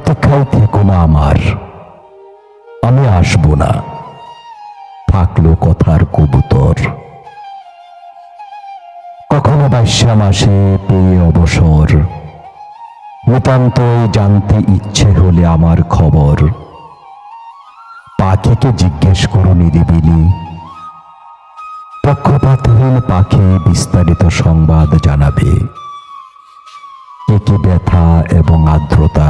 প্রতীক্ষায় থেকো না আমার, আমি আসব না, থাকলো কথার কবুতর। কখনো 22 মাসে পেয়ে অবসর, নিতান্তই জানতে ইচ্ছে হলে আমার খবর। পাখিকে জিজ্ঞেস করো নিরিবিলি, পক্ষপাতহীন পাখি বিস্তারিত সংবাদ জানাবে। কি ব্যথা এবং আর্দ্রতা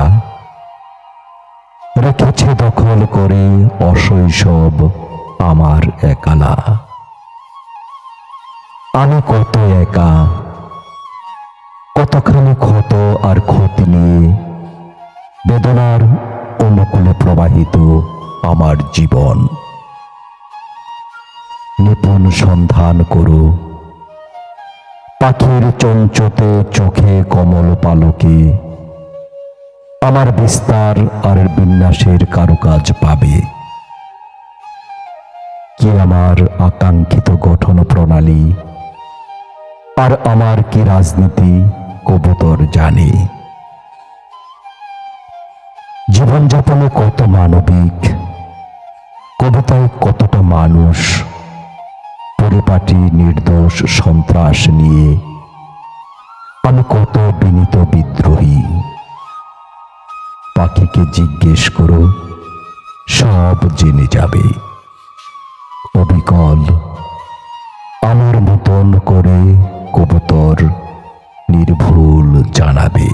রেখেছে দখল করে অশৈশব আমার একালা। আমি কত একা, কতখানি ক্ষত আর ক্ষতি নিয়ে বেদনার অনুকূলে প্রবাহিত আমার জীবন। নিপুণ সন্ধান করো পাখির চঞ্চতে চোখে কমল পালকে, আমার বিস্তার আর বিন্যাসের কারুকাজ পাবে। কি আমার আকাঙ্ক্ষিত গঠন প্রণালী আর আমার কি রাজনীতি কবুতর জানে। জীবনযাপনে কত মানবিক, কবিতায় কতটা মানুষ, পরিপাটি নির্দোষ সন্ত্রাস নিয়ে আমি কত বিনীত বিদ্রোহী। পাখিকে জিজ্ঞেস করো, সব জেনে যাবে। অবিকল আমার মতন করে কবুতর নির্ভুল জানাবে।